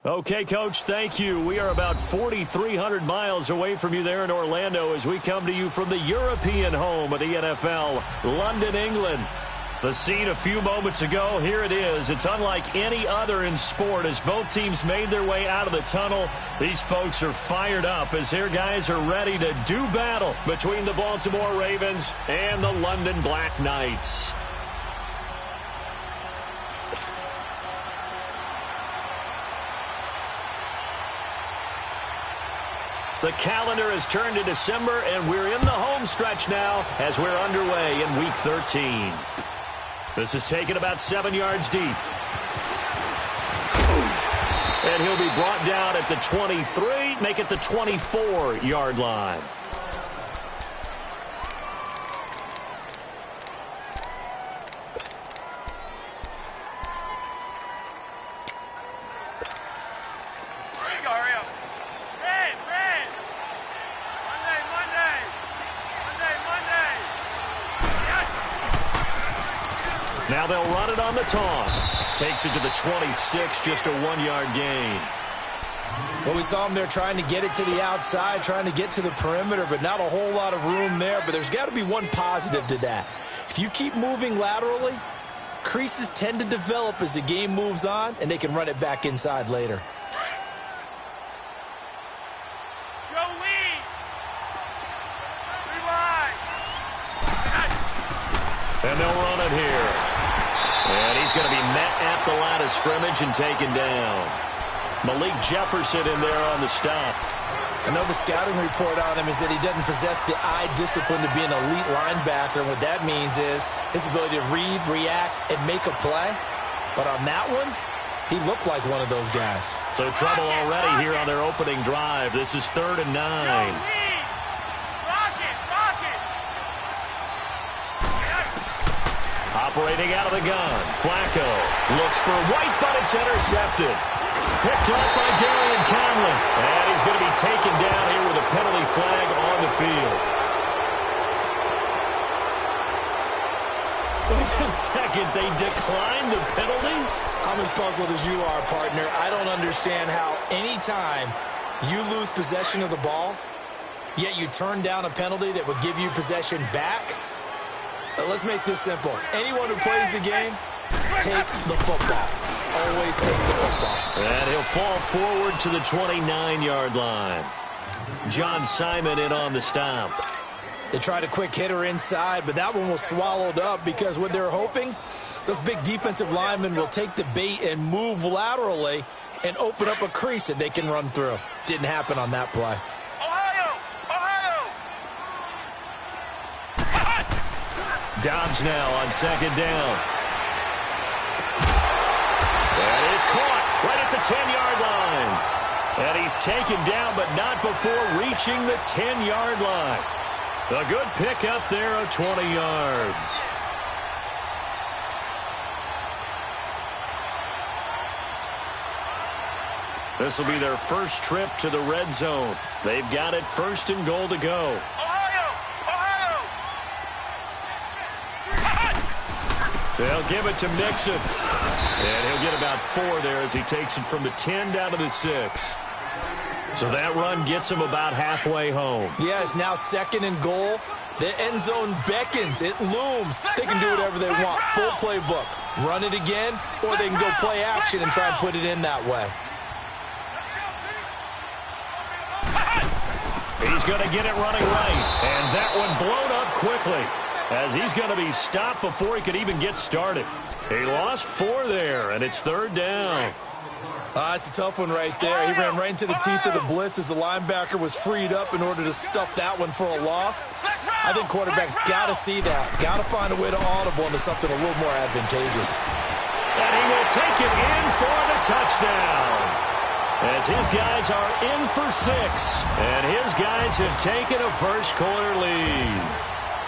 Okay, Coach, thank you. We are about 4,300 miles away from you there in Orlando as we come to you from the European home of the NFL, London, England. The scene a few moments ago, here it is. It's unlike any other in sport as both teams made their way out of the tunnel. These folks are fired up as their guys are ready to do battle between the Baltimore Ravens and the London Black Knights. The calendar has turned to December, and we're in the home stretch now as we're underway in Week 13. This is taken about 7 yards deep. And he'll be brought down at the 23, make it the 24-yard line. Now they'll run it on the toss. Takes it to the 26, just a 1-yard gain. Well, we saw him there trying to get it to the outside, trying to get to the perimeter, but not a whole lot of room there. But there's got to be one positive to that. If you keep moving laterally, creases tend to develop as the game moves on, and they can run it back inside later. And they'll run it here. And he's going to be met at the line of scrimmage and taken down. Malik Jefferson in there on the stop. I know the scouting report on him is that he doesn't possess the eye discipline to be an elite linebacker. What that means is his ability to read, react, and make a play. But on that one, he looked like one of those guys. So trouble already here on their opening drive. This is 3rd and 9. Operating out of the gun, Flacco looks for White, but it's intercepted. Picked up by Darian Conley. And he's going to be taken down here with a penalty flag on the field. Wait a second, they declined the penalty? I'm as puzzled as you are, partner. I don't understand how anytime you lose possession of the ball, yet you turn down a penalty that would give you possession back. Let's make this simple. Anyone who plays the game, take the football. Always take the football. And he'll fall forward to the 29-yard line. John Simon in on the stop. They tried a quick hitter inside, but that one was swallowed up because what they're hoping, those big defensive linemen will take the bait and move laterally and open up a crease that they can run through. Didn't happen on that play. Dobbs now on 2nd down. That is caught right at the 10-yard line. And he's taken down, but not before reaching the 10-yard line. A good pickup there of 20 yards. This will be their first trip to the red zone. They've got it 1st and goal to go. They'll give it to Mixon. And he'll get about 4 there as he takes it from the 10 down to the 6. So that run gets him about halfway home. Yeah, it's now 2nd and goal. The end zone beckons. It looms. They can do whatever they want. Full playbook. Run it again, or they can go play action and try and put it in that way. He's going to get it running right. And that one blown up quickly, as he's going to be stopped before he could even get started. He lost 4 there, and it's 3rd down. It's a tough one right there. He ran right into the teeth of the blitz as the linebacker was freed up in order to stuff that one for a loss. I think quarterbacks got to see that. Got to find a way to audible into something a little more advantageous. And he will take it in for the touchdown, as his guys are in for 6. And his guys have taken a first-quarter lead.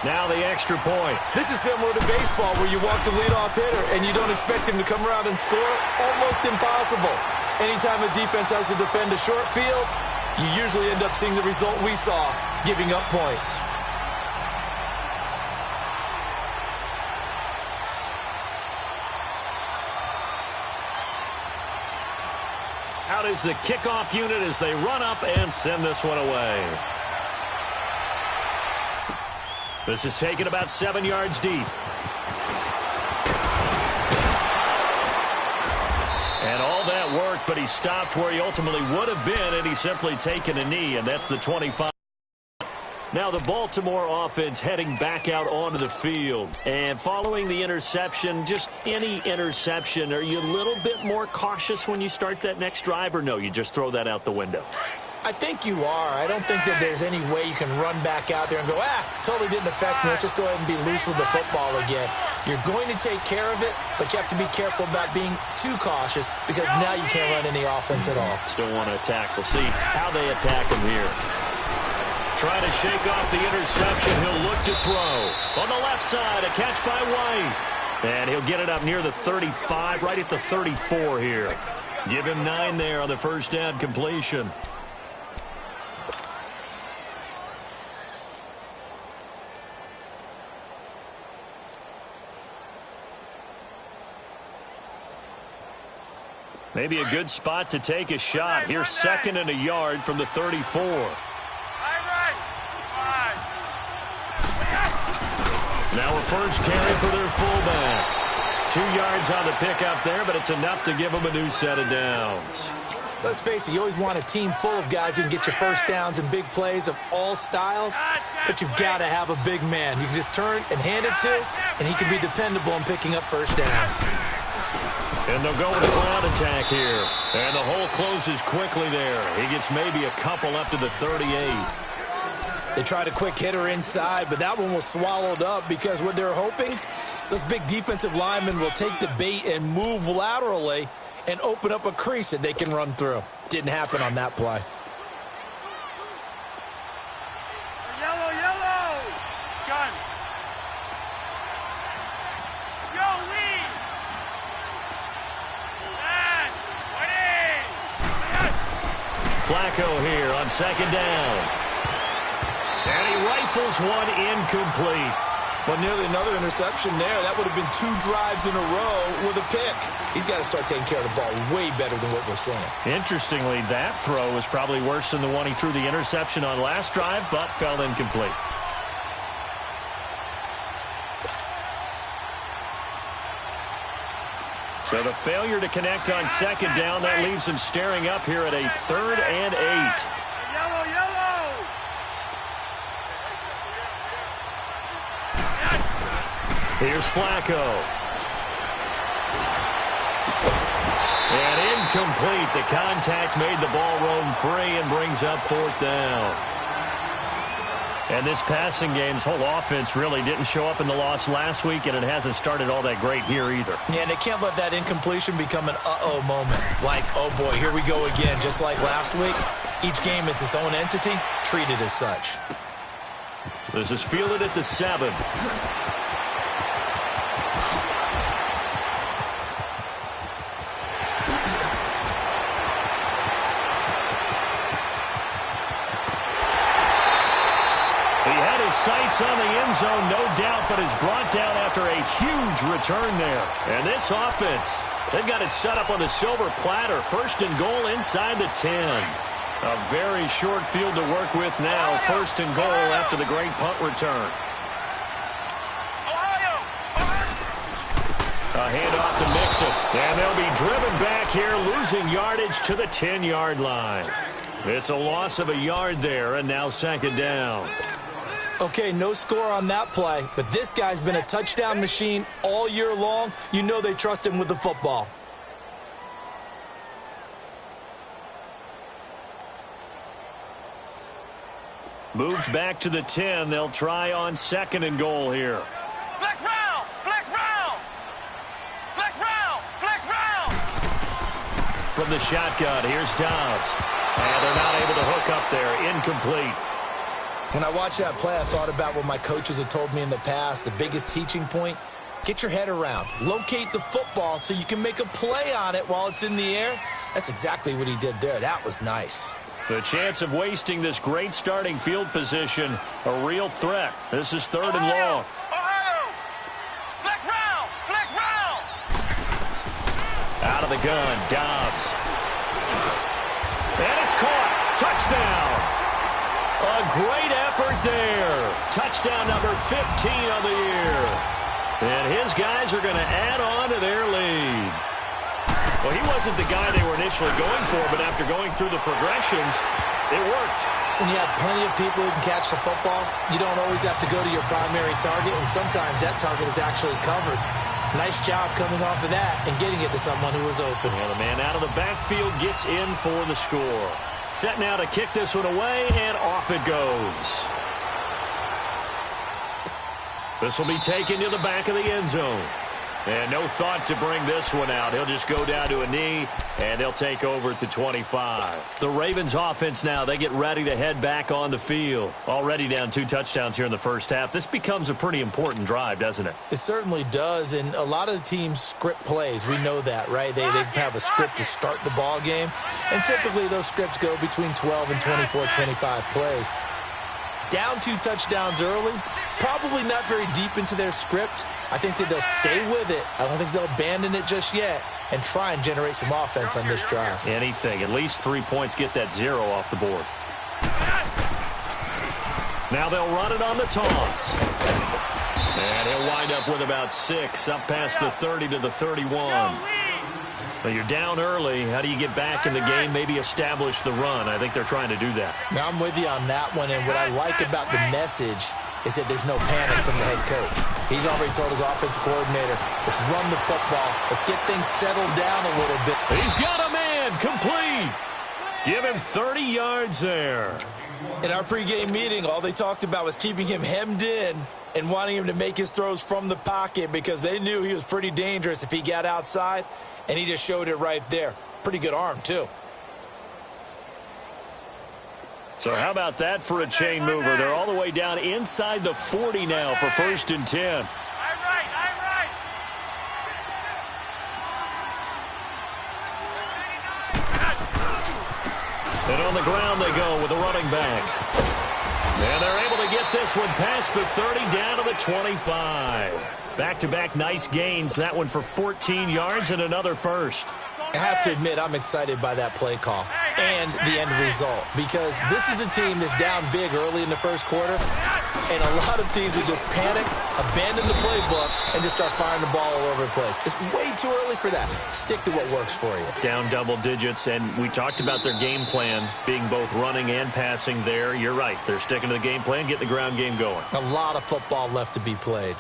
Now the extra point. This is similar to baseball where you walk the leadoff hitter and you don't expect him to come around and score. Almost impossible. Anytime a defense has to defend a short field, you usually end up seeing the result we saw, giving up points. out is the kickoff unit as they run up and send this one away. This is taken about 7 yards deep. And all that work, but he stopped where he ultimately would have been, and he's simply taken a knee, and that's the 25. Now the Baltimore offense heading back out onto the field. And following the interception, just any interception, are you a little bit more cautious when you start that next drive, or no, you just throw that out the window? I think you are. I don't think that there's any way you can run back out there and go, totally didn't affect me. Let's just go ahead and be loose with the football again. You're going to take care of it, but you have to be careful about being too cautious because now you can't run any offense at all. Still want to attack. We'll see how they attack him here. Trying to shake off the interception. He'll look to throw. On the left side, a catch by White. And he'll get it up near the 35, right at the 34 here. Give him 9 there on the first down completion. Maybe a good spot to take a shot. Here's 2nd and a yard from the 34. Now a first carry for their fullback. 2 yards on the pickup there, but it's enough to give them a new set of downs. Let's face it, you always want a team full of guys who can get you first downs and big plays of all styles, but you've got to have a big man. You can just turn and hand it to, and he can be dependable in picking up first downs. And they'll go with a ground attack here. And the hole closes quickly there. He gets maybe a couple up to the 38. They tried a quick hitter inside, but that one was swallowed up because what they're hoping, those big defensive linemen will take the bait and move laterally and open up a crease that they can run through. Didn't happen on that play. Yellow, yellow. Gun. Yo, lead. Flacco here on 2nd down. And he rifles one incomplete. Well, nearly another interception there. That would have been 2 drives in a row with a pick. He's got to start taking care of the ball way better than what we're seeing. Interestingly, that throw was probably worse than the one he threw the interception on last drive, but fell incomplete. So the failure to connect on 2nd down, that leaves him staring up here at a 3rd and 8. Yellow, yellow. Here's Flacco. And incomplete. The contact made the ball roam free and brings up 4th down. And this passing game's whole offense really didn't show up in the loss last week, and it hasn't started all that great here either. Yeah, and they can't let that incompletion become an uh-oh moment. Like, oh boy, here we go again. Just like last week, each game is its own entity, treated as such. This is fielded at the 7. Sights on the end zone, no doubt, but is brought down after a huge return there. And this offense, they've got it set up on the silver platter. 1st and goal inside the 10. A very short field to work with now. 1st and goal after the great punt return. A handoff to Mixon. And they'll be driven back here, losing yardage to the 10-yard line. It's a loss of a yard there, and now 2nd down. Okay, no score on that play, but this guy's been a touchdown machine all year long. You know they trust him with the football. Moved back to the 10. They'll try on 2nd and goal here. Flex round! Flex round! Flex round! Flex round! From the shotgun, here's Dobbs. And they're not able to hook up there. Incomplete. When I watched that play, I thought about what my coaches had told me in the past. The biggest teaching point, get your head around. Locate the football so you can make a play on it while it's in the air. That's exactly what he did there. That was nice. The chance of wasting this great starting field position, a real threat. This is 3rd and long. Ohio! Flex round! Flex round! Out of the gun, Dobbs. touchdown. A great effort there. Touchdown number 15 on the year. And his guys are going to add on to their lead. Well, he wasn't the guy they were initially going for, but after going through the progressions, it worked. When you have plenty of people who can catch the football, you don't always have to go to your primary target, and sometimes that target is actually covered. Nice job coming off of that and getting it to someone who was open. Well, the man out of the backfield gets in for the score. Set now to kick this one away, and off it goes. This will be taken to the back of the end zone. And no thought to bring this one out. He'll just go down to a knee, and they'll take over at the 25. The Ravens offense now, they get ready to head back on the field. Already down 2 touchdowns here in the first half. This becomes a pretty important drive, doesn't it? It certainly does, and a lot of the teams script plays. We know that, right? They have a script to start the ball game, and typically those scripts go between 12 and 24, 25 plays. Down 2 touchdowns early, probably not very deep into their script. I think that they'll stay with it. I don't think they'll abandon it just yet and try and generate some offense on this drive. Anything. At least 3 points, get that 0 off the board. Now they'll run it on the toss. And he'll wind up with about 6, up past the 30 to the 31. Well, you're down early. How do you get back in the game? Maybe establish the run. I think they're trying to do that. Now, I'm with you on that one, and what I like about the message is that there's no panic from the head coach. He's already told his offensive coordinator, let's run the football. Let's get things settled down a little bit. He's got a man complete. Give him 30 yards there. In our pregame meeting, all they talked about was keeping him hemmed in and wanting him to make his throws from the pocket because they knew he was pretty dangerous if he got outside, and he just showed it right there. Pretty good arm, too. So how about that for a chain mover? They're all the way down inside the 40 now for 1st and 10. I'm right. And on the ground they go with a running back. And they're able to get this one past the 30 down to the 25. Back-to-back nice gains. That one for 14 yards and another first. I have to admit, I'm excited by that play call and the end result because this is a team that's down big early in the first quarter, and a lot of teams will just panic, abandon the playbook, and just start firing the ball all over the place. It's way too early for that. Stick to what works for you. Down double digits, and we talked about their game plan being both running and passing there. You're right. They're sticking to the game plan, getting the ground game going. A lot of football left to be played.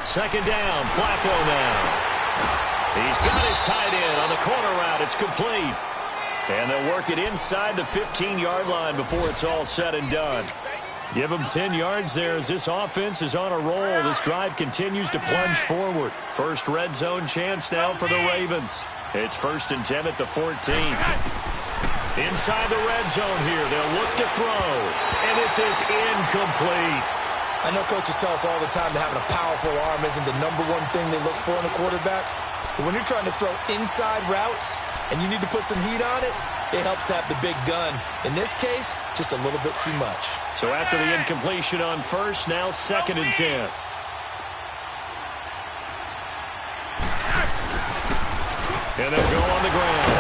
Second down, Flacco now. He's got his tight end on the corner route. It's complete. And they'll work it inside the 15-yard line before it's all said and done. Give them 10 yards there as this offense is on a roll. This drive continues to plunge forward. First red zone chance now for the Ravens. It's 1st and 10 at the 14. Inside the red zone here. They'll look to throw. And this is incomplete. I know coaches tell us all the time that having a powerful arm isn't the #1 thing they look for in a quarterback. But when you're trying to throw inside routes and you need to put some heat on it, it helps to have the big gun. In this case, just a little bit too much. So after the incompletion on first, now 2nd and 10. And they'll go on the ground.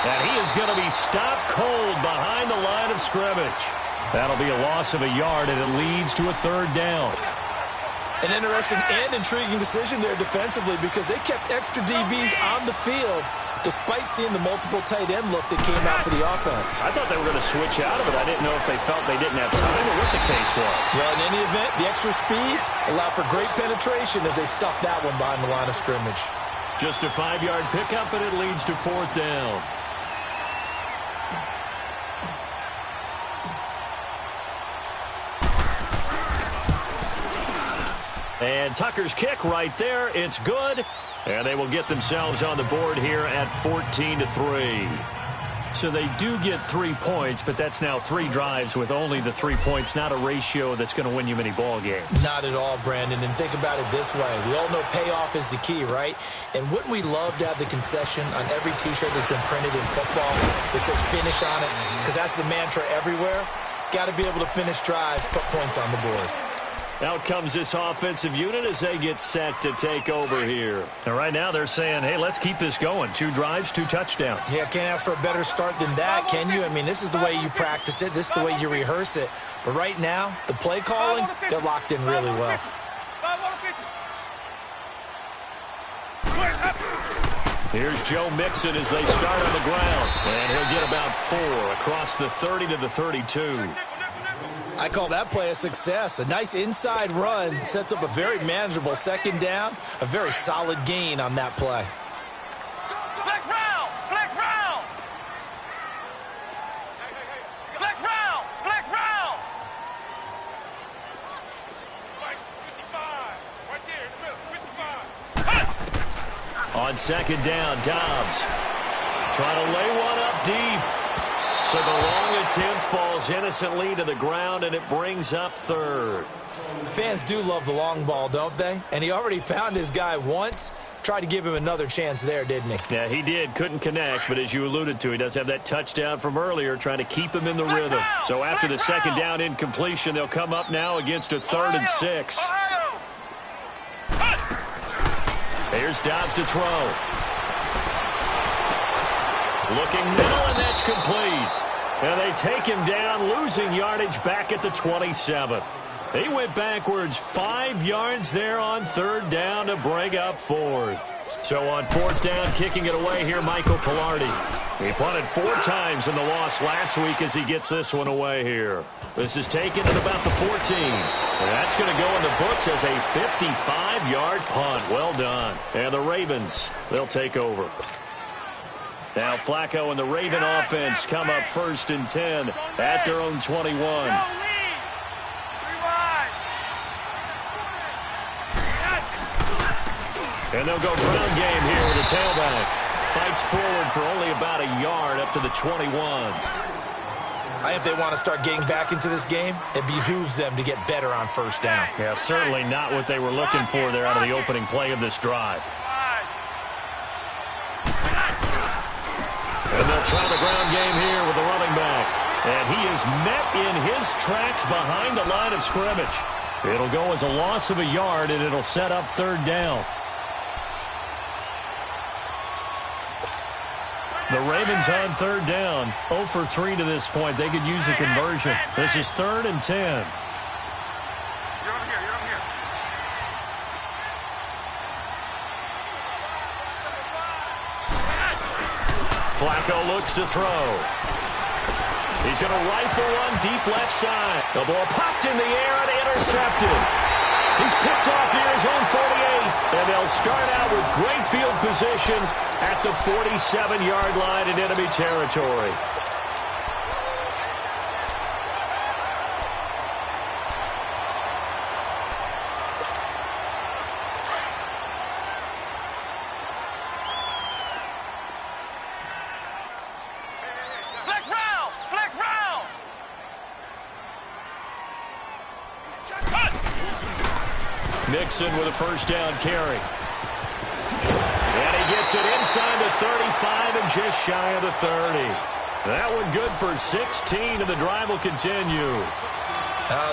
And he is going to be stopped cold behind the line of scrimmage. That'll be a loss of a yard, and it leads to a 3rd down. An interesting and intriguing decision there defensively because they kept extra DBs on the field despite seeing the multiple tight end look that came out for the offense. I thought they were going to switch out of it. I didn't know if they felt they didn't have time or what the case was. Well, in any event, the extra speed allowed for great penetration as they stuffed that one behind the line of scrimmage. Just a 5-yard pickup, and it leads to 4th down. And Tucker's kick right there. It's good. And they will get themselves on the board here at 14-3. So they do get 3 points, but that's now 3 drives with only the 3 points, not a ratio that's going to win you many ball games. Not at all, Brandon. And think about it this way. We all know payoff is the key, right? And wouldn't we love to have the concession on every T-shirt that's been printed in football that says finish on it? Because that's the mantra everywhere. Got to be able to finish drives, put points on the board. Out comes this offensive unit as they get set to take over here. And right now they're saying, hey, let's keep this going. 2 drives, 2 touchdowns. Yeah, can't ask for a better start than that, can you? I mean, this is the way you practice it. This is the way you rehearse it. But right now, the play calling, they're locked in really well. Here's Joe Mixon as they start on the ground. And he'll get about 4 across the 30 to the 32. I call that play a success. A nice inside run sets up a very manageable second down. A very solid gain on that play. Flex round! Flex round! Flex round! Flex round! 55. Right there in the middle. 55. On second down, Dobbs trying to lay one up deep. So the long attempt falls innocently to the ground, and it brings up 3rd. Fans do love the long ball, don't they? And he already found his guy once. Tried to give him another chance there, didn't he? Yeah, he did. Couldn't connect, but as you alluded to, he does have that touchdown from earlier, trying to keep him in the rhythm. So after the second down incompletion, they'll come up now against a 3rd and 6. Here's Dobbs to throw. Looking middle, and that's complete. And they take him down, losing yardage back at the 27. He went backwards 5 yards there on 3rd down to bring up 4th. So on 4th down, kicking it away here, Michael Pilardi. He punted 4 times in the loss last week as he gets this one away here. This is taken at about the 14. And that's going to go in the books as a 55-yard punt. Well done. And the Ravens, they'll take over. Now Flacco and the Raven offense come up 1st and 10 at their own 21. And they'll go ground game here with a tailback. Fights forward for only about a yard up to the 21. If they want to start getting back into this game, it behooves them to get better on 1st down. Yeah, certainly not what they were looking for there out of the opening play of this drive. And they'll try the ground game here with the running back. And he is met in his tracks behind the line of scrimmage. It'll go as a loss of a yard, and it'll set up 3rd down. The Ravens on 3rd down. 0 for 3 to this point. They could use a conversion. This is 3rd and 10. You're over here. You're over here. Flacco looks to throw. He's going to rifle one deep left side. The ball popped in the air and intercepted. He's picked off near his own 48. And they'll start out with great field position at the 47-yard line in enemy territory. Mixon with a 1st down carry. And he gets it inside the 35 and just shy of the 30. That one good for 16, and the drive will continue.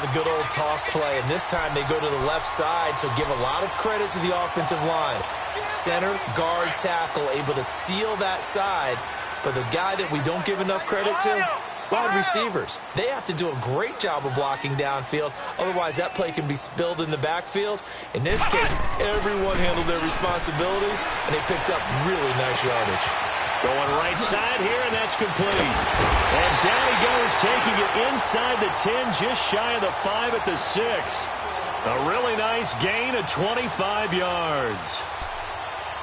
The good old toss play, and this time they go to the left side, so give a lot of credit to the offensive line. Center, guard, tackle, able to seal that side, but the guy that we don't give enough credit to, wide receivers. They have to do a great job of blocking downfield. Otherwise, that play can be spilled in the backfield. In this case, everyone handled their responsibilities, and they picked up really nice yardage. Going right side here, and that's complete. And down he goes, taking it inside the 10, just shy of the 5 at the 6. A really nice gain of 25 yards.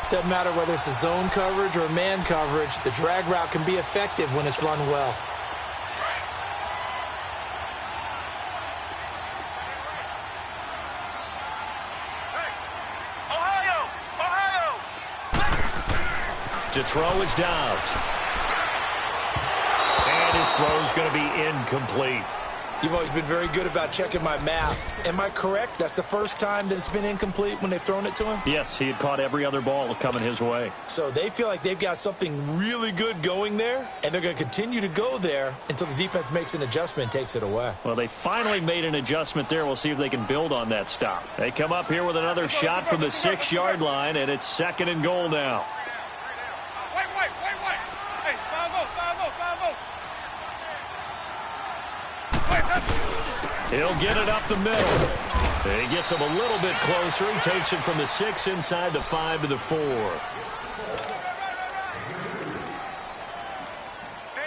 Doesn't matter whether it's a zone coverage or man coverage, the drag route can be effective when it's run well. To throw is Dobbs. His throw's going to be incomplete. You've always been very good about checking my math. Am I correct? That's the first time that it's been incomplete when they've thrown it to him? Yes, he had caught every other ball coming his way. So they feel like they've got something really good going there, and they're going to continue to go there until the defense makes an adjustment and takes it away. Well, they finally made an adjustment there. We'll see if they can build on that stop. They come up here with another shot from the 6-yard line, and it's 2nd and goal now. Wait. Hey, follow. He'll get it up the middle. He gets him a little bit closer. He takes it from the 6 inside the 5 to the 4. They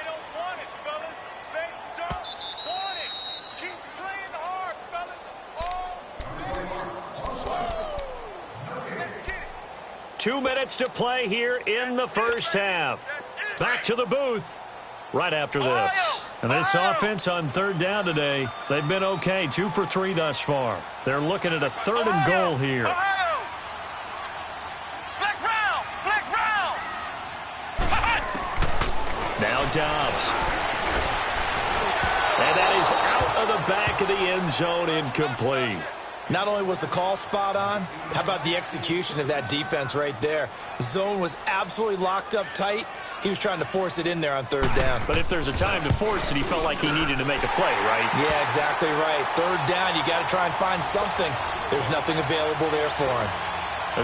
don't want it, fellas. They don't want it. Keep playing hard, fellas. Let's get it. 2 minutes to play here in the first half. Back to the booth right after this. And this offense on 3rd down today, they've been okay. 2 for 3 thus far. They're looking at a 3rd and goal here. Flex round. Now Dobbs. And that is out of the back of the end zone, incomplete. Not only was the call spot on, how about the execution of that defense right there? The zone was absolutely locked up tight. He was trying to force it in there on 3rd down. But if there's a time to force it, he felt like he needed to make a play, right? Yeah, exactly right. 3rd down, you got to try and find something. There's nothing available there for him.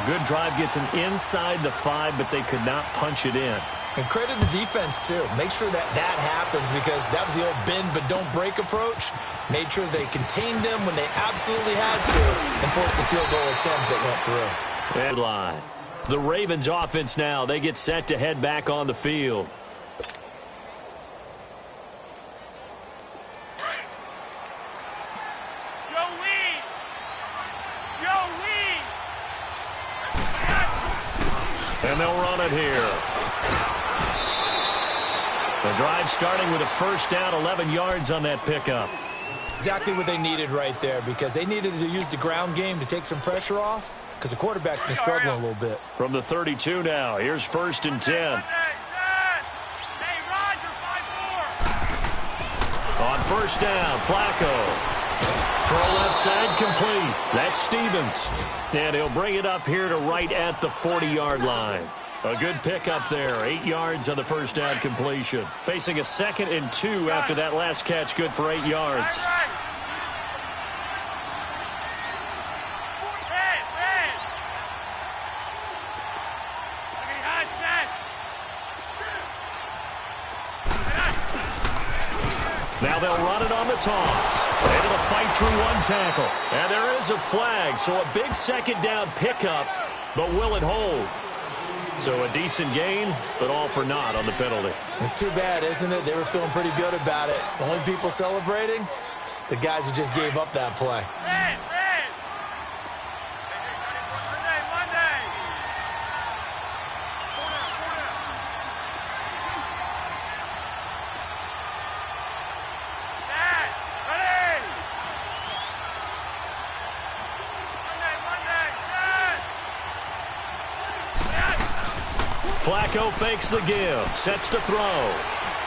A good drive gets him inside the 5, but they could not punch it in. And credit the defense, too. Make sure that happens, because that was the old bend but don't break approach. Made sure they contained them when they absolutely had to and forced the field goal attempt that went through. Good line. The Ravens offense now, they get set to head back on the field. And they'll run it here. The drive starting with a 1st down, 11 yards on that pickup. Exactly what they needed right there, because they needed to use the ground game to take some pressure off, because the quarterback's been struggling a little bit. From the 32 now, here's 1st and 10. On 1st down, Flacco. Throw left side, complete. That's Stevens. And he'll bring it up here to right at the 40-yard line. A good pickup there, 8 yards on the 1st down completion. Facing a 2nd and 2 after that last catch, good for 8 yards. Now they'll run it on the toss. Able to fight through one tackle. And there is a flag, so a big 2nd down pickup, but will it hold? So a decent gain, but all for naught on the penalty. It's too bad, isn't it? They were feeling pretty good about it. The only people celebrating, the guys who just gave up that play. Flacco fakes the give, sets to throw.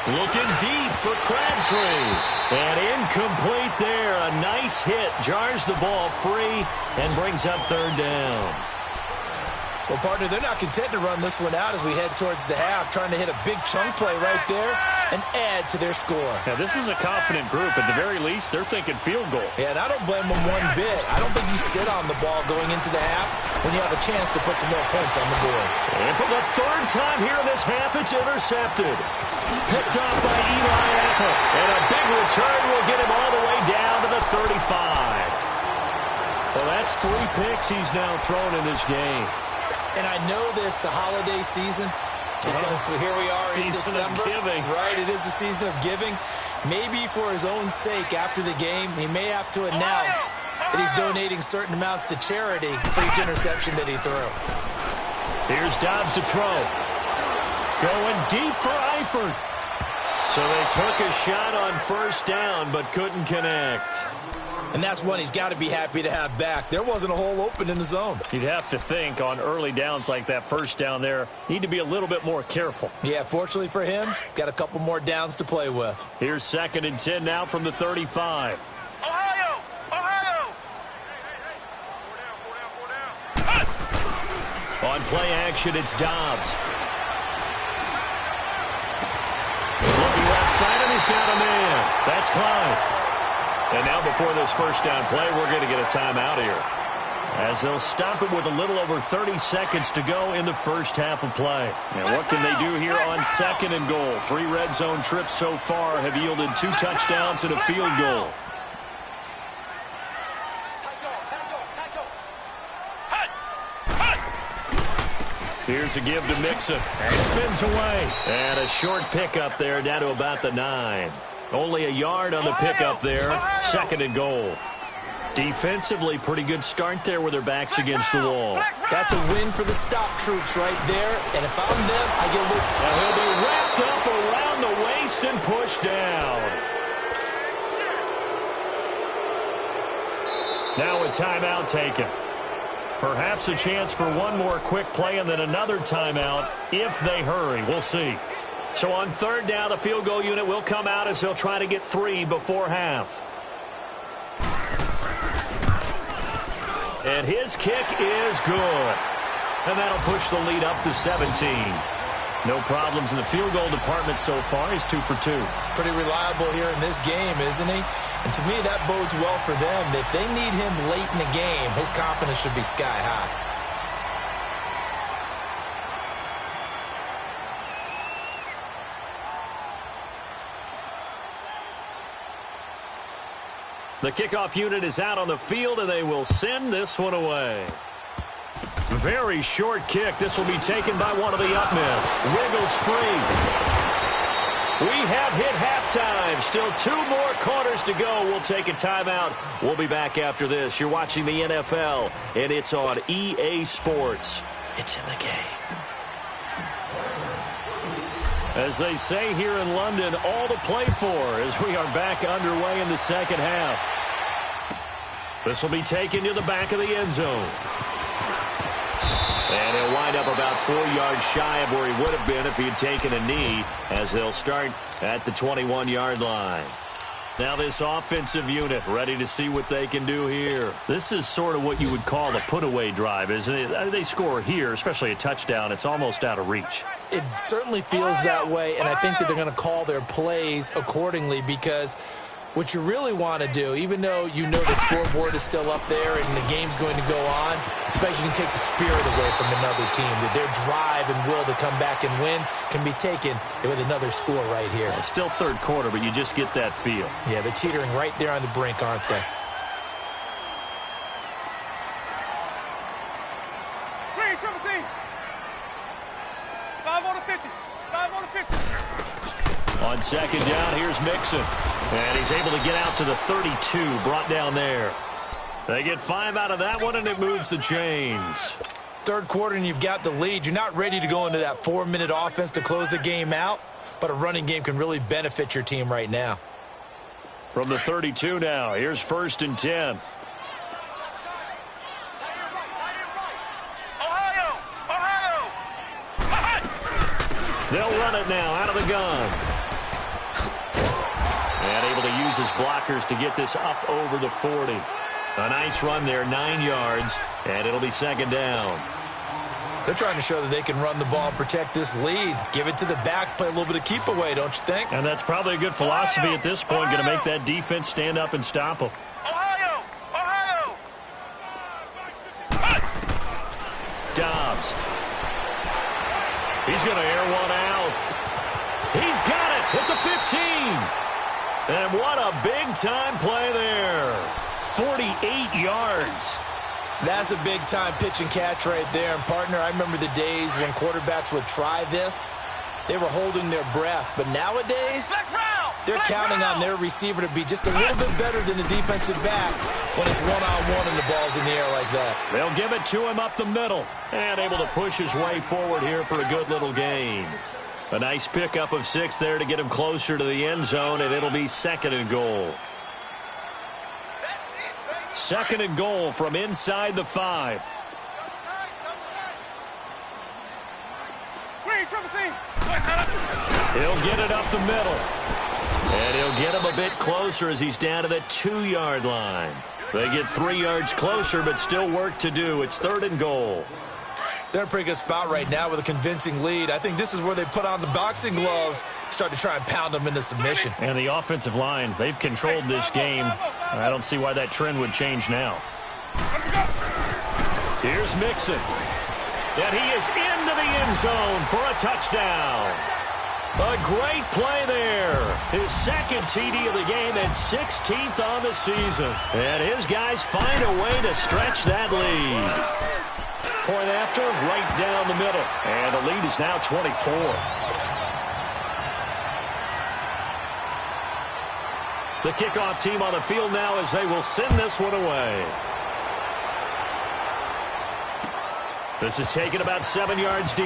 Looking deep for Crabtree. And incomplete there. A nice hit. Jars the ball free and brings up 3rd down. Well, partner, they're not content to run this one out as we head towards the half, trying to hit a big chunk play right there and add to their score. Now, this is a confident group. At the very least, they're thinking field goal. Yeah, and I don't blame them one bit. I don't think you sit on the ball going into the half when you have a chance to put some more points on the board. And for the 3rd time here in this half, it's intercepted. Picked off by Eli Apple. And a big return will get him all the way down to the 35. Well, that's 3 picks he's now thrown in this game. And I know this, the holiday season, because here we are in December. Season of giving. Right, it is the season of giving. Maybe for his own sake after the game, he may have to announce that he's donating certain amounts to charity for each interception that he threw. Here's Dobbs to throw. Going deep for Eifert. So they took a shot on 1st down but couldn't connect. And that's one he's got to be happy to have back. There wasn't a hole open in the zone. You'd have to think on early downs like that first down there, need to be a little bit more careful. Yeah, fortunately for him, got a couple more downs to play with. Here's 2nd and 10 now from the 35. Ohio! Ohio! On play action, it's Dobbs. Looking left side, and he's got a man. That's Clyde. And now before this first down play, we're going to get a timeout here, as they'll stop it with a little over 30 seconds to go in the first half of play. And what can they do here on 2nd and goal? 3 red zone trips so far have yielded 2 touchdowns and a field goal. Here's a give to Mixon. And spins away. And a short pickup there down to about the 9. Only a yard on the pickup there. 2nd and goal. Defensively, pretty good start there with their backs against the wall. That's a win for the stop troops right there. And if I'm them, I get a look. And he'll be wrapped up around the waist and pushed down. Now a timeout taken. Perhaps a chance for one more quick play and then another timeout if they hurry. We'll see. So on 3rd down, the field goal unit will come out as they'll try to get 3 before half. And his kick is good. And that'll push the lead up to 17. No problems in the field goal department so far. He's 2 for 2. Pretty reliable here in this game, isn't he? And to me, that bodes well for them. If they need him late in the game, his confidence should be sky high. The kickoff unit is out on the field, and they will send this one away. Very short kick. This will be taken by one of the up men. Wiggles free. We have hit halftime. Still 2 more quarters to go. We'll take a timeout. We'll be back after this. You're watching the NFL, and it's on EA Sports. It's in the game. As they say here in London, all to play for as we are back underway in the second half. This will be taken to the back of the end zone. And he'll wind up about 4 yards shy of where he would have been if he had taken a knee, as they'll start at the 21-yard line. Now this offensive unit ready to see what they can do here. This is sort of what you would call a put-away drive, isn't it? They score here, especially a touchdown. It's almost out of reach. It certainly feels that way, and I think that they're going to call their plays accordingly, because what you really want to do, even though you know the scoreboard is still up there and the game's going to go on, it's like you can take the spirit away from another team, that their drive and will to come back and win can be taken with another score right here. It's still 3rd quarter, but you just get that feel. Yeah, they're teetering right there on the brink, aren't they? Green, triple C. 5 on the 50. 5 on the 50. On 2nd down, here's Mixon. And he's able to get out to the 32, brought down there. They get 5 out of that one, and it moves the chains. 3rd quarter, and you've got the lead. You're not ready to go into that 4-minute offense to close the game out, but a running game can really benefit your team right now. From the 32 now, here's 1st and 10. Ohio! Ohio! They'll run it now out of the gun. And able to use his blockers to get this up over the 40. A nice run there, 9 yards, and it'll be 2nd down. They're trying to show that they can run the ball and protect this lead. Give it to the backs, play a little bit of keep away, don't you think? And that's probably a good philosophy at this point, going to make that defense stand up and stop them. Ohio! Ohio! Dobbs. He's going to air one out. He's got it at the 15. And what a big-time play there. 48 yards. That's a big-time pitch and catch right there. And, partner, I remember the days when quarterbacks would try this. They were holding their breath. But nowadays, they're counting on their receiver to be just a little bit better than the defensive back when it's one-on-one and the ball's in the air like that. They'll give it to him up the middle. And able to push his way forward here for a good little gain. A nice pickup of 6 there to get him closer to the end zone, and it'll be 2nd and goal. 2nd and goal from inside the 5. He'll get it up the middle. And he'll get him a bit closer as he's down to the 2-yard line. They get 3 yards closer, but still work to do. It's 3rd and goal. They're in a pretty good spot right now with a convincing lead. I think this is where they put on the boxing gloves, start to try and pound them into submission. And the offensive line, they've controlled this game. I don't see why that trend would change now. Here's Mixon. And he is into the end zone for a touchdown. A great play there. His 2nd TD of the game and 16th on the season. And his guys find a way to stretch that lead. Point after, right down the middle. And the lead is now 24. The kickoff team on the field now as they will send this one away. This is taken about 7 yards deep.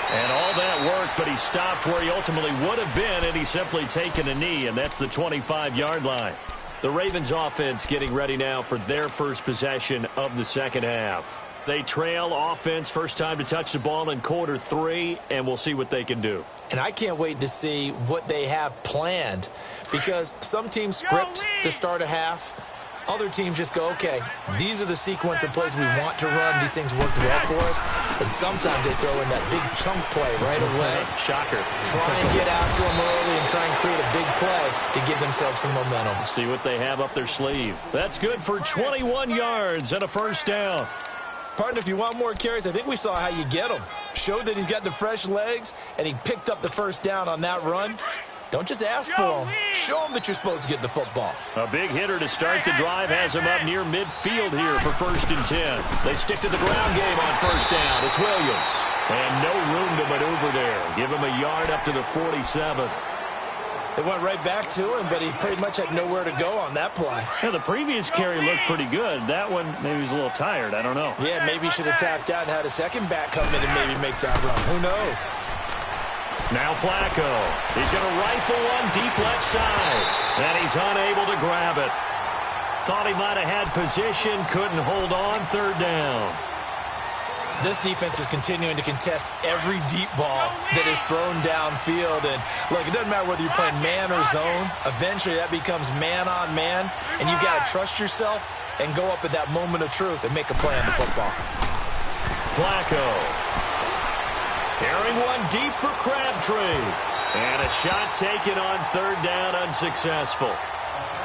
And all that worked, but he stopped where he ultimately would have been, and he's simply taken a knee, and that's the 25-yard line. The Ravens offense getting ready now for their first possession of the 2nd half. They trail offense, first time to touch the ball in quarter 3, and we'll see what they can do. And I can't wait to see what they have planned, because some teams script to start a half. Other teams just go, okay, these are the sequence of plays we want to run. These things worked well for us. And sometimes they throw in that big chunk play right away. Shocker. Try and get after them early and try and create a big play to give themselves some momentum. See what they have up their sleeve. That's good for 21 yards and a first down. Partner, if you want more carries, I think we saw how you get them. Showed that he's got the fresh legs, and he picked up the first down on that run. Don't just ask for him. Show him that you're supposed to get the football. A big hitter to start the drive has him up near midfield here for 1st and 10. They stick to the ground game on first down. It's Williams. And no room to maneuver there. Give him a yard up to the 47. They went right back to him, but he pretty much had nowhere to go on that play. Yeah, the previous carry looked pretty good. That one, maybe he was a little tired. I don't know. Yeah, maybe he should have tapped out and had a second back come in and maybe make that run. Who knows? Now Flacco. He's going to rifle one deep left side. And he's unable to grab it. Thought he might have had position. Couldn't hold on. 3rd down. This defense is continuing to contest every deep ball that is thrown downfield. And, look, it doesn't matter whether you're playing man or zone. Eventually, that becomes man-on-man. And you've got to trust yourself and go up at that moment of truth and make a play on the football. Flacco. Carrying one deep for Crabtree. And a shot taken on 3rd down, unsuccessful.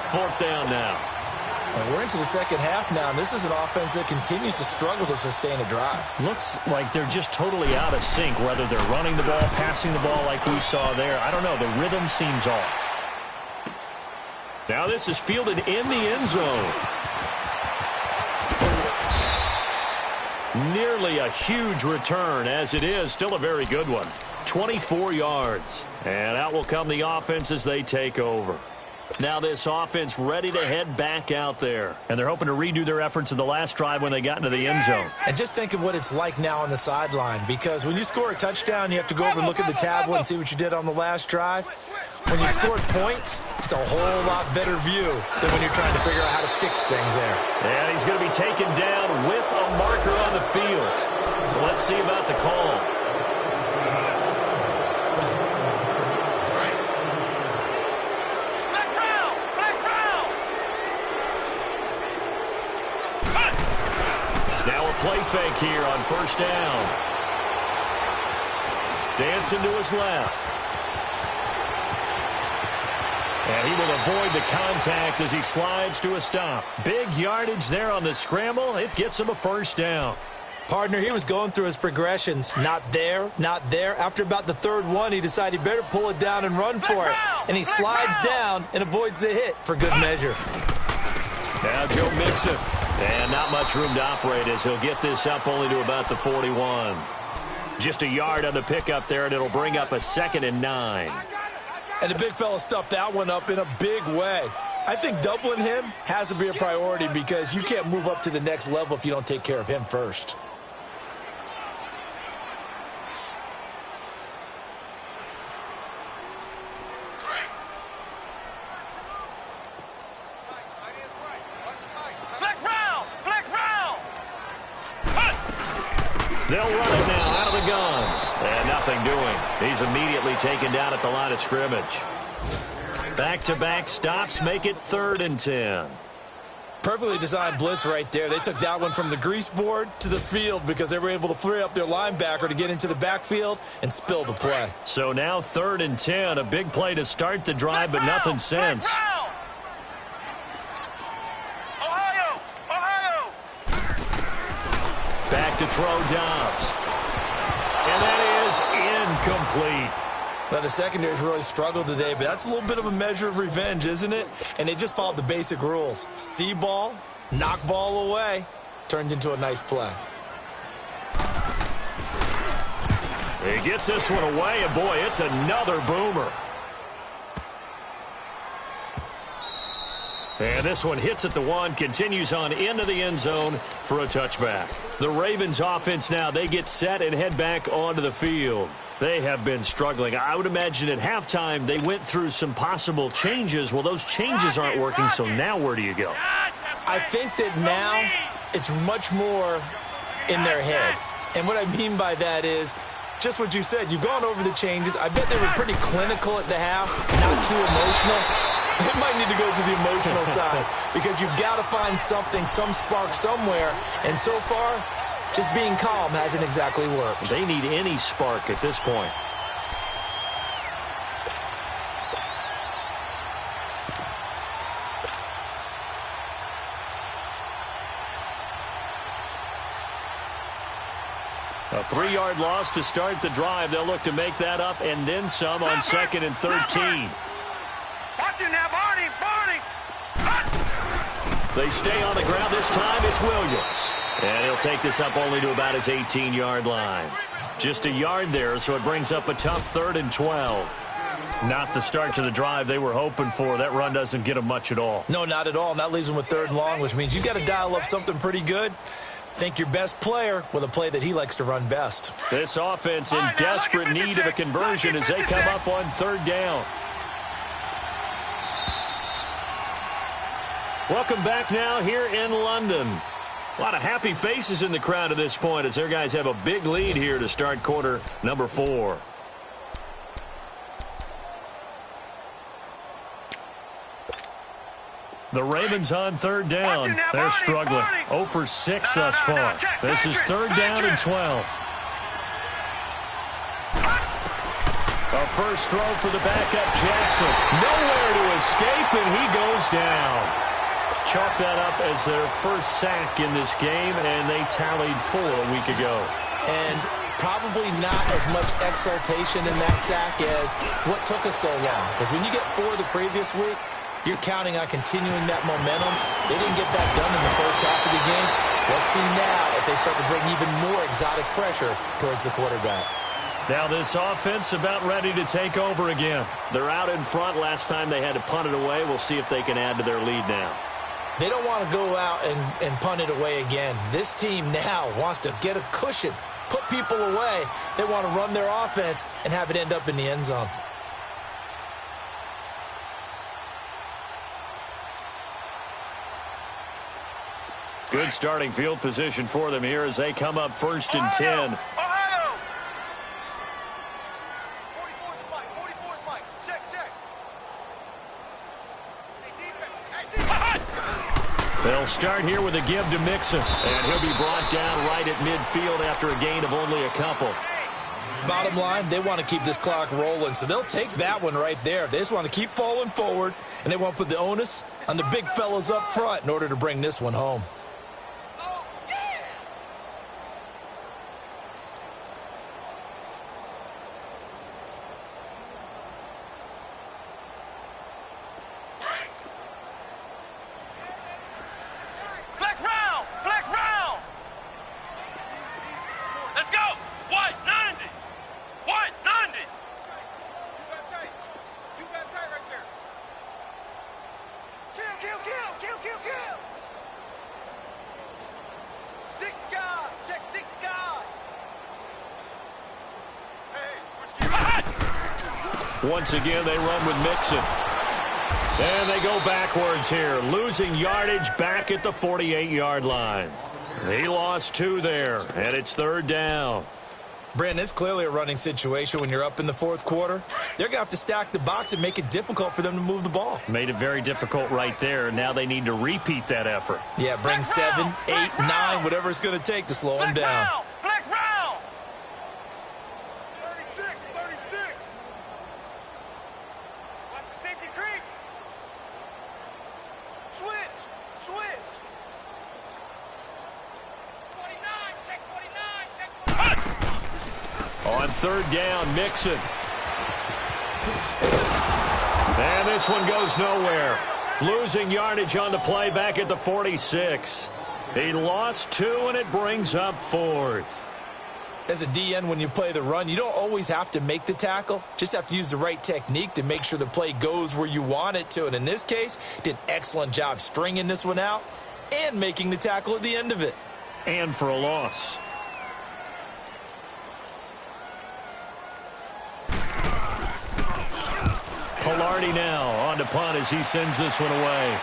4th down now. And we're into the 2nd half now, and this is an offense that continues to struggle to sustain a drive. Looks like they're just totally out of sync, whether they're running the ball, passing the ball like we saw there. I don't know. The rhythm seems off. Now this is fielded in the end zone. Nearly a huge return, as it is. Still a very good one. 24 yards. And out will come the offense as they take over. Now this offense ready to head back out there. And they're hoping to redo their efforts in the last drive when they got into the end zone. And just think of what it's like now on the sideline, because when you score a touchdown, you have to go over and look at the tablet and see what you did on the last drive. When you scored points, it's a whole lot better view than when you're trying to figure out how to fix things there. And he's going to be taken down with a marker on the field. So let's see about the call. Play fake here on 1st down. Dancing to his left. And he will avoid the contact as he slides to a stop. Big yardage there on the scramble. It gets him a 1st down. Partner, he was going through his progressions. Not there, not there. After about the 3rd one, he decided he better pull it down and run for it. And he slides down and avoids the hit for good measure. Now Joe Mixon. And not much room to operate as he'll get this up only to about the 41. Just a yard on the pickup there, and it'll bring up a 2nd and 9. And the big fella stuffed that one up in a big way. I think doubling him has to be a priority because you can't move up to the next level if you don't take care of him first. They'll run it now out of the gun. And nothing doing. He's immediately taken down at the line of scrimmage. Back-to-back stops make it 3rd and 10. Perfectly designed blitz right there. They took that one from the grease board to the field because they were able to free up their linebacker to get into the backfield and spill the play. So now 3rd and 10. A big play to start the drive, but nothing since. Ohio! Ohio! Back to throw Dobbs. And that is incomplete. Now, the secondary's really struggled today, but that's a little bit of a measure of revenge, isn't it? And they just followed the basic rules. See ball, knock ball away, turned into a nice play. He gets this one away, and boy, it's another boomer. And this one hits at the 1, continues on into the end zone for a touchback. The Ravens offense now, they get set and head back onto the field. They have been struggling. I would imagine at halftime they went through some possible changes. Well, those changes aren't working, so now where do you go? I think that now it's much more in their head. And what I mean by that is just what you said. You've gone over the changes. I bet they were pretty clinical at the half, not too emotional. They might need to go to the emotional side because you've got to find something, some spark somewhere. And so far, just being calm hasn't exactly worked. They need any spark at this point. A 3-yard loss to start the drive. They'll look to make that up and then some on 2nd and 13. Watch it now, Barney! Barney! They stay on the ground. This time it's Williams. And he'll take this up only to about his 18-yard line. Just a yard there, so it brings up a tough 3rd and 12. Not the start to the drive they were hoping for. That run doesn't get them much at all. No, not at all. And that leaves them with 3rd and long, which means you've got to dial up something pretty good. Think your best player with a play that he likes to run best. This offense in desperate need of a conversion as they come up on 3rd down. Welcome back now here in London. A lot of happy faces in the crowd at this point as their guys have a big lead here to start quarter number 4. The Ravens on 3rd down. They're struggling. 0 for 6 thus far. This is 3rd down and 12. A first throw for the backup Jackson. Nowhere to escape, and he goes down. Chalk that up as their first sack in this game, and they tallied 4 a week ago. And probably not as much exultation in that sack as what took us so long. Because when you get 4 the previous week, you're counting on continuing that momentum. They didn't get that done in the first half of the game. Let's see now if they start to bring even more exotic pressure towards the quarterback. Now this offense about ready to take over again. They're out in front. Last time they had to punt it away. We'll see if they can add to their lead now. They don't want to go out and punt it away again. This team now wants to get a cushion, put people away. They want to run their offense and have it end up in the end zone. Good starting field position for them here as they come up 1st and 10. Ohio! 44's Mike. 44's Mike. Check. They'll start here with a give to Mixon, and he'll be brought down right at midfield after a gain of only a couple. Bottom line, they want to keep this clock rolling, so they'll take that one right there. They just want to keep falling forward, and they want to put the onus on the big fellas up front in order to bring this one home. Flex round! Let's go! White 90! White 90! You got tight right there. Kill. 6 guard. Check 6 guard. Hey, switch gears. Once again, they run with Mixon. And they go backwards here, losing yardage back at the 48-yard line. He lost 2 there, and it's 3rd down. Brandon, it's clearly a running situation when you're up in the 4th quarter. They're going to have to stack the box and make it difficult for them to move the ball. Made it very difficult right there. Now they need to repeat that effort. Yeah, bring 7, 8, 9, whatever it's going to take to slow them down. Flex round. 36, 36. Watch the safety creep. Switch, switch. 49, check 49, check 49. On 3rd down, Mixon. And this one goes nowhere. Losing yardage on the play back at the 46. He lost 2, and it brings up 4th. As a DN, when you play the run, you don't always have to make the tackle. Just have to use the right technique to make sure the play goes where you want it to. And in this case, did an excellent job stringing this one out and making the tackle at the end of it. And for a loss. Polardi now on to punt as he sends this one away.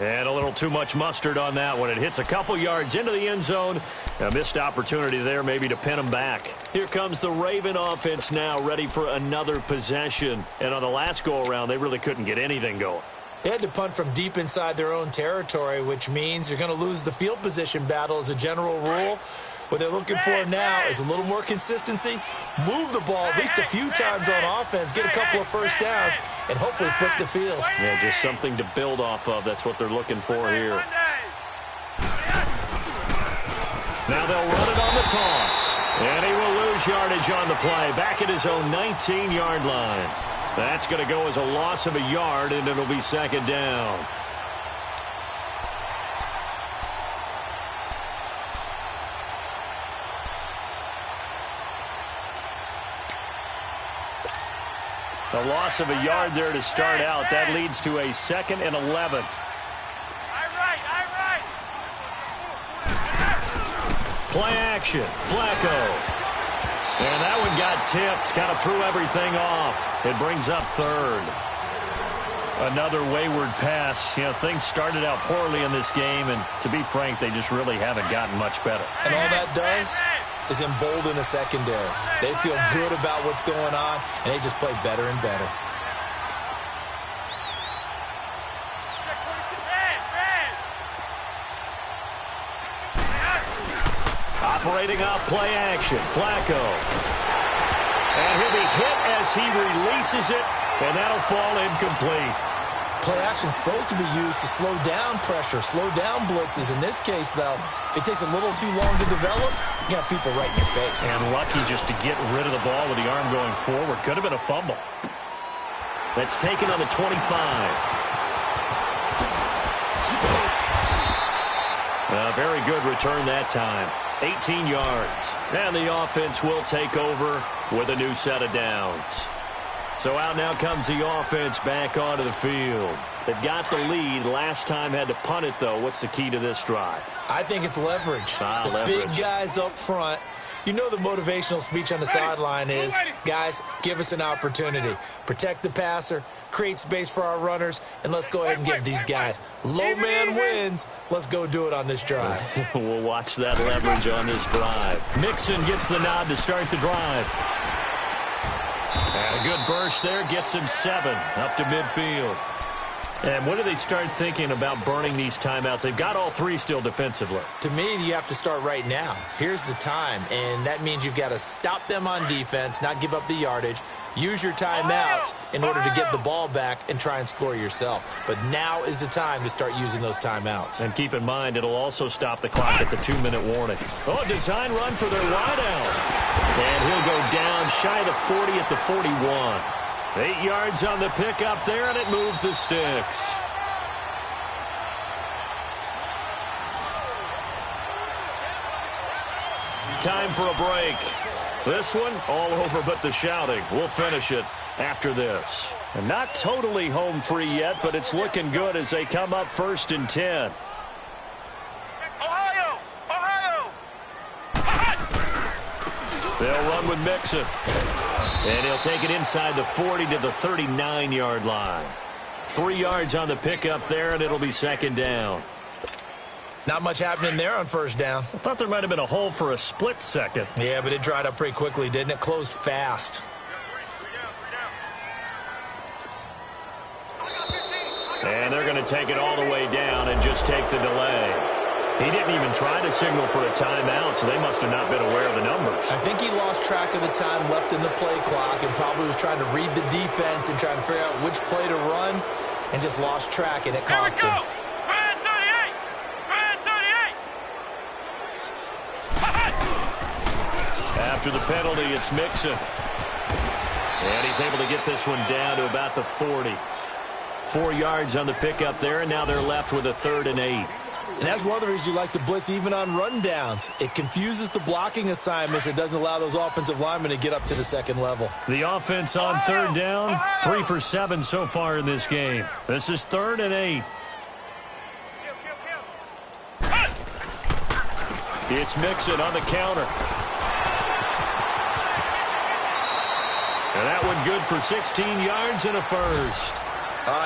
And a little too much mustard on that one. It hits a couple yards into the end zone. A missed opportunity there maybe to pin him back. Here comes the Raven offense now, ready for another possession. And on the last go-around, they really couldn't get anything going. They had to punt from deep inside their own territory, which means you're going to lose the field position battle as a general rule. What they're looking for now is a little more consistency, move the ball at least a few times on offense, get a couple of first downs, and hopefully flip the field. Yeah, just something to build off of. That's what they're looking for here. Now they'll run it on the toss. And he will lose yardage on the play, back at his own 19-yard line. That's going to go as a loss of a yard, and it'll be 2nd down. A loss of a yard there to start out. That leads to a 2nd and 11. Play action. Flacco. And that one got tipped. Kind of threw everything off. It brings up 3rd. Another wayward pass. You know, things started out poorly in this game, and to be frank, they just really haven't gotten much better. And all that does is embolden a secondary. They feel good about what's going on, and they just play better and better. Operating off play action. Flacco. And he'll be hit as he releases it, and that'll fall incomplete. Play action is supposed to be used to slow down pressure, slow down blitzes. In this case, though, if it takes a little too long to develop, you got people right in your face. And lucky just to get rid of the ball with the arm going forward. Could have been a fumble. That's taken on the 25. A very good return that time. 18 yards. And the offense will take over with a new set of downs. So out now comes the offense back onto the field. They've got the lead. Last time had to punt it, though. What's the key to this drive? I think it's leverage. Leverage. Big guys up front. You know the motivational speech on the sideline is, guys, give us an opportunity. Protect the passer, create space for our runners, and let's go ahead and get these guys. Low man wins. Let's go do it on this drive. We'll watch that leverage on this drive. Mixon gets the nod to start the drive. And a good burst there gets him 7 up to midfield. And when do they start thinking about burning these timeouts? They've got all 3 still defensively. To me, you have to start right now. Here's the time, and that means you've got to stop them on defense, not give up the yardage, use your timeouts in order to get the ball back and try and score yourself. But now is the time to start using those timeouts. And keep in mind, it'll also stop the clock at the 2-minute warning. Oh, design run for their wideout. And he'll go down shy of the 40 at the 41. 8 yards on the pickup there, and it moves the sticks. Time for a break. This one, all over but the shouting. We'll finish it after this. And not totally home free yet, but it's looking good as they come up 1st and 10. Ohio! Ohio! They'll run with Mixon. And he'll take it inside the 40 to the 39-yard line. 3 yards on the pickup there, and it'll be 2nd down. Not much happening there on first down. I thought there might have been a hole for a split second. Yeah, but it dried up pretty quickly, didn't it? Closed fast. And they're going to take it all the way down and just take the delay. He didn't even try to signal for a timeout, so they must have not been aware of the numbers. I think he lost track of the time left in the play clock and probably was trying to read the defense and trying to figure out which play to run and just lost track, and it cost him. Red 38! Red 38! After the penalty, it's Mixon. And he's able to get this one down to about the 40. 4 yards on the pickup there, and now they're left with a 3rd and 8. And that's one of the reasons you like to blitz even on rundowns. It confuses the blocking assignments. It doesn't allow those offensive linemen to get up to the second level. The offense on 3rd down, 3 for 7 so far in this game. This is 3rd and 8. It's Mixon on the counter. And that one good for 16 yards and a first.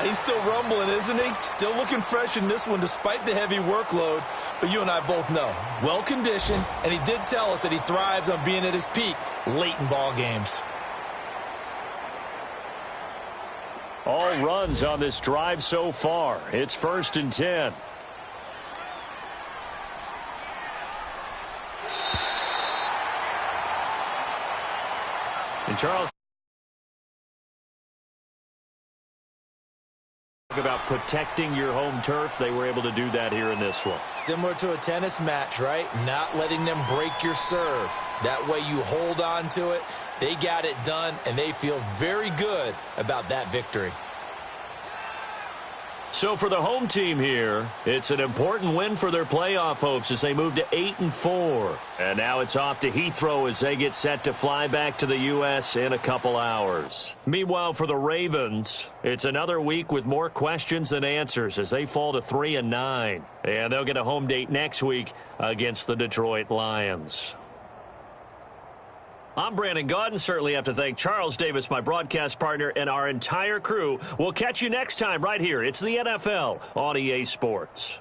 He's still rumbling, isn't he? Still looking fresh in this one despite the heavy workload. But you and I both know, well-conditioned, and he did tell us that he thrives on being at his peak late in ball games. All runs on this drive so far. It's 1st and 10. And Charles, about protecting your home turf. They were able to do that here in this one. Similar to a tennis match, right? Not letting them break your serve. That way you hold on to it. They got it done, and they feel very good about that victory. So for the home team here, it's an important win for their playoff hopes as they move to 8-4. And now it's off to Heathrow as they get set to fly back to the U.S. in a couple hours. Meanwhile, for the Ravens, it's another week with more questions than answers as they fall to 3-9. And they'll get a home date next week against the Detroit Lions. I'm Brandon Gaudin. Certainly have to thank Charles Davis, my broadcast partner, and our entire crew. We'll catch you next time right here. It's the NFL on EA Sports.